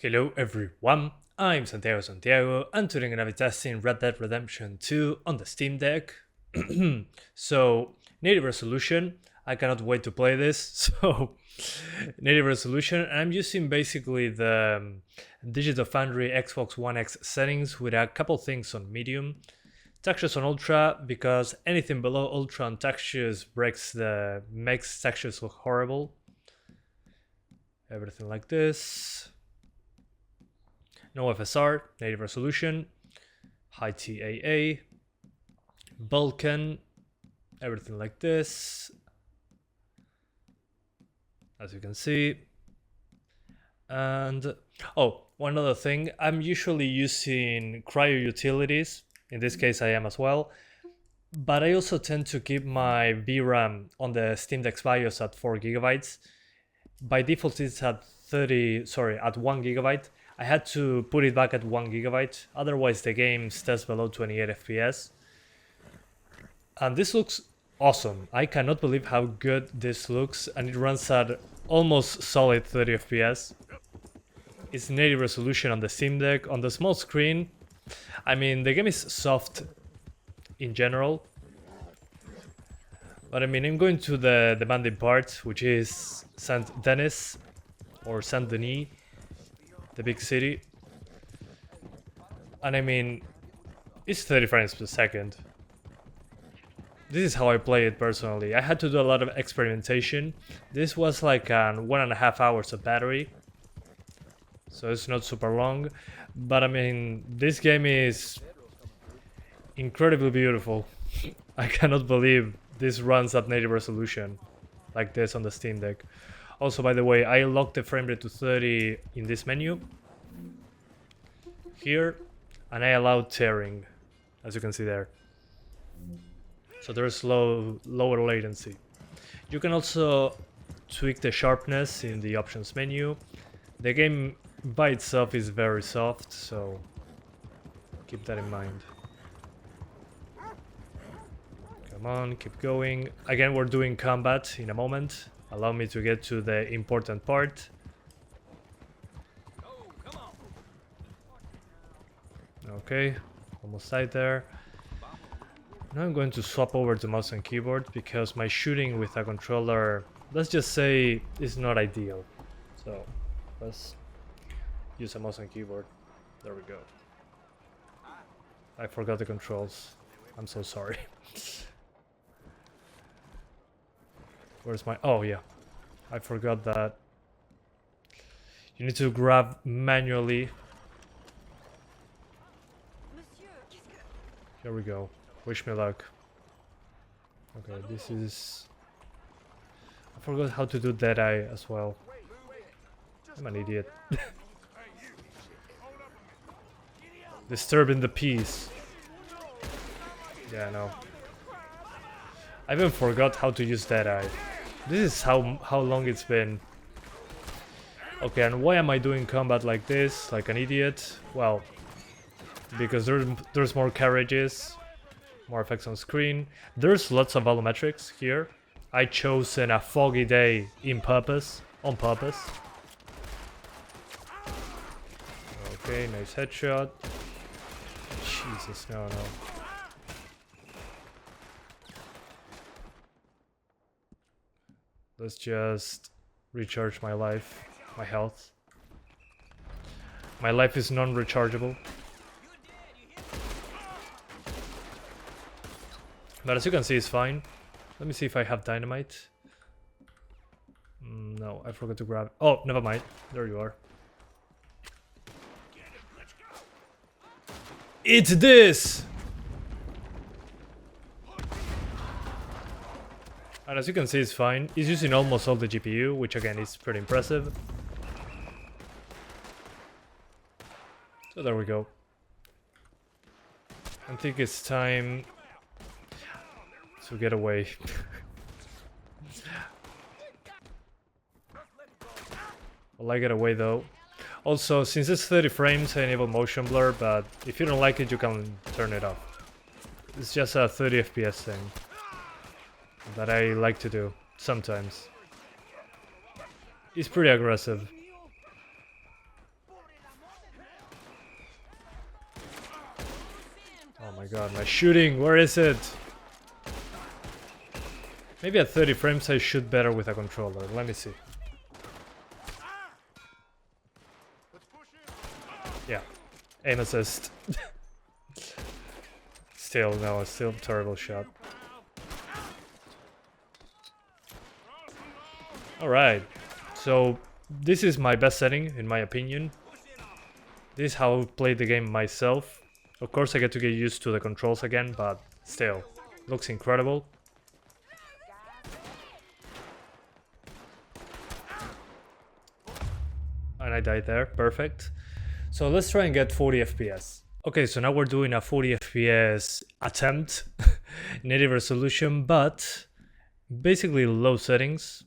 Hello everyone, I'm Santiago, and today I'm gonna be testing Red Dead Redemption 2 on the Steam Deck. So, native resolution, I cannot wait to play this, so native resolution, and I'm using basically the Digital Foundry Xbox One X settings with a couple things on medium. Textures on ultra, because anything below ultra on textures makes textures look horrible. Everything like this. No FSR, native resolution, high TAA, Vulkan, everything like this, as you can see. And one other thing, I'm usually using CryoUtilities. In this case, I am as well. But I also tend to keep my VRAM on the Steam Deck's BIOS at 4 gigabytes. By default, it's at 1 gigabyte. I had to put it back at 1 gigabyte, otherwise the game stays below 28 FPS. And this looks awesome. I cannot believe how good this looks, and it runs at almost solid 30 FPS. It's native resolution on the Steam Deck, on the small screen. I mean, the game is soft in general. But I mean, I'm going to the demanding part, which is Saint Denis, or Saint Denis, the big city. And I mean, it's 30 frames per second. This is how I play it personally. I had to do a lot of experimentation. This was like 1.5 hours of battery, so it's not super long. But I mean, this game is incredibly beautiful. I cannot believe this runs at native resolution like this on the Steam Deck. Also, by the way, I locked the frame rate to 30 in this menu here, and I allowed tearing, as you can see there. So there's lower latency. You can also tweak the sharpness in the options menu. The game by itself is very soft, so keep that in mind. Come on, keep going. Again, we're doing combat in a moment. Allow me to get to the important part. Okay, almost died there. Now I'm going to swap over to mouse and keyboard because my shooting with a controller, let's just say, is not ideal. So let's use a mouse and keyboard. There we go. I forgot the controls. I'm so sorry. Where's my... Oh, yeah. I forgot that. You need to grab manually. Here we go. Wish me luck. Okay, this is... I forgot how to do Deadeye as well. I'm an idiot. Disturbing the peace. Yeah, no. I even forgot how to use Deadeye. This is how long it's been. Okay, and why am I doing combat like this, like an idiot? Well, because there's more carriages, more effects on screen. There's lots of volumetrics here. I chose a foggy day on purpose. Okay, nice headshot. Jesus, no. Let's just recharge my life, my health. My life is non-rechargeable. But as you can see, it's fine. Let me see if I have dynamite. No, I forgot to grab... Oh, never mind. There you are. It's this! And as you can see, it's fine. It's using almost all the GPU, which again is pretty impressive. So there we go. I think it's time to get away. Well, I get away though. Also, since it's 30 frames, I enable motion blur, but if you don't like it, you can turn it off. It's just a 30 FPS thing that I like to do sometimes. It's pretty aggressive. my god, my shooting, where is it? Maybe at 30 frames I shoot better with a controller, let me see. Yeah, aim assist. Still, no, it's still a terrible shot. Alright, so this is my best setting, in my opinion. This is how I play the game myself. Of course I get to get used to the controls again, but still, looks incredible. And I died there, perfect. So let's try and get 40 FPS. Okay, so now we're doing a 40 FPS attempt, native resolution, but basically low settings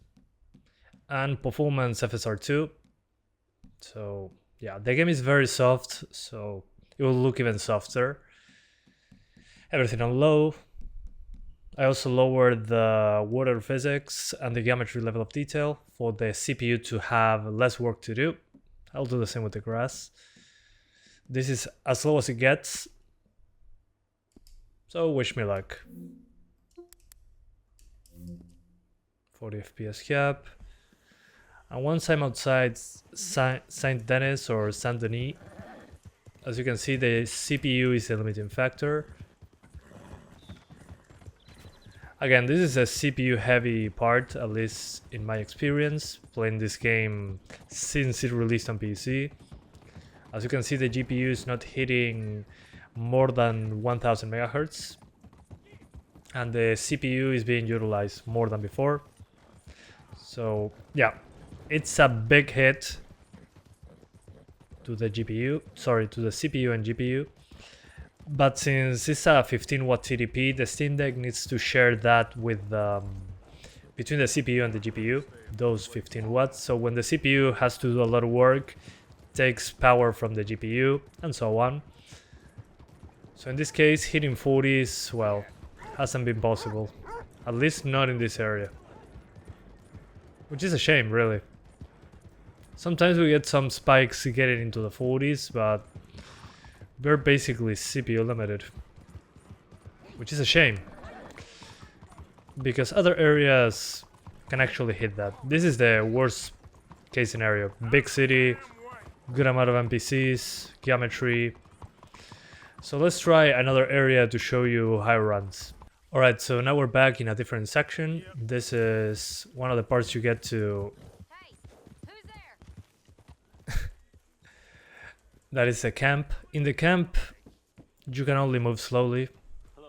and performance FSR2. So yeah, the game is very soft, so it will look even softer. Everything on low. I also lowered the water physics and the geometry level of detail for the CPU to have less work to do. I'll do the same with the grass. This is as low as it gets, so wish me luck. 40 FPS cap. And once I'm outside Saint Denis or Saint Denis, as you can see, the CPU is the limiting factor. Again, this is a CPU heavy part, at least in my experience, playing this game since it released on PC. As you can see, the GPU is not hitting more than 1000 MHz, and the CPU is being utilized more than before. So yeah, it's a big hit to the GPU, sorry, to the CPU and GPU. But since it's a 15 watt TDP, the Steam Deck needs to share that with between the CPU and the GPU, those 15 watts. So when the CPU has to do a lot of work, takes power from the GPU and so on. So in this case, hitting 40s, well, hasn't been possible. At least not in this area. Which is a shame, really. Sometimes we get some spikes getting into the 40s, but we're basically CPU limited. Which is a shame. Because other areas can actually hit that. This is the worst case scenario. Big city, good amount of NPCs, geometry. So let's try another area to show you how it runs. Alright, so now we're back in a different section. This is one of the parts you get to... Hey, who's there? That is a camp. In the camp, you can only move slowly,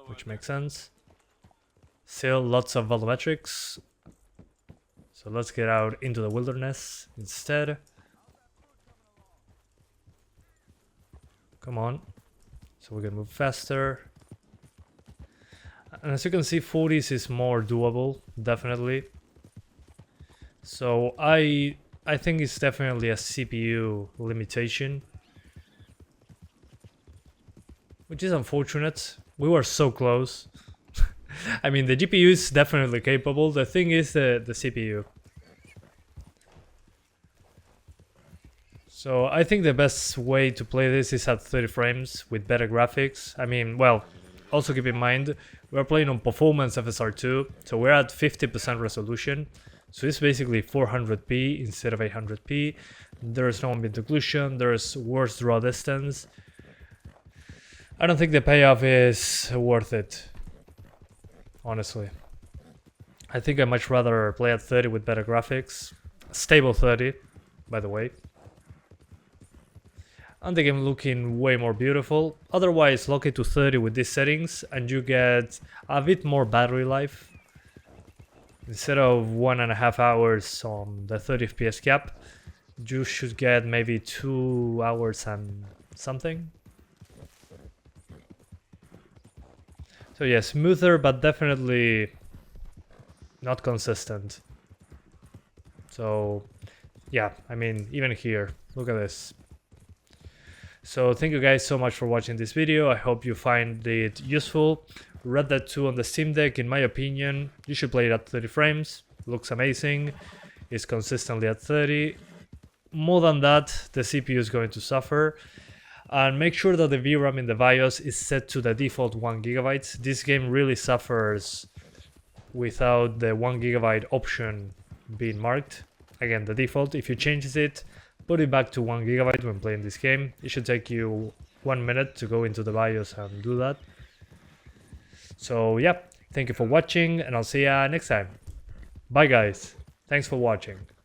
which makes sense. Still lots of volumetrics. So let's get out into the wilderness instead. Come on. So we can move faster. And as you can see, 40s is more doable, definitely. So I think it's definitely a CPU limitation. Which is unfortunate. We were so close. I mean, the GPU is definitely capable. The thing is the CPU. So I think the best way to play this is at 30 frames with better graphics. I mean, well, also keep in mind, we're playing on performance FSR2, so we're at 50% resolution. So it's basically 400p instead of 800p. There's no ambient occlusion, there's worse draw distance. I don't think the payoff is worth it, honestly. I think I'd much rather play at 30 with better graphics. Stable 30, by the way. And the game looking way more beautiful. Otherwise, lock it to 30 with these settings and you get a bit more battery life. Instead of 1.5 hours on the 30 FPS cap, you should get maybe 2 hours and something. So yeah, smoother, but definitely not consistent. So yeah, I mean, even here, look at this. So thank you guys so much for watching this video. I hope you find it useful. Red Dead 2 on the Steam Deck, in my opinion, you should play it at 30 frames. Looks amazing. It's consistently at 30. More than that, the CPU is going to suffer. And make sure that the VRAM in the BIOS is set to the default 1 GB. This game really suffers without the 1 GB option being marked. Again, the default, if you change it, put it back to 1 GB when playing this game. It should take you 1 minute to go into the BIOS and do that. So yeah, thank you for watching, and I'll see ya next time. Bye guys, thanks for watching.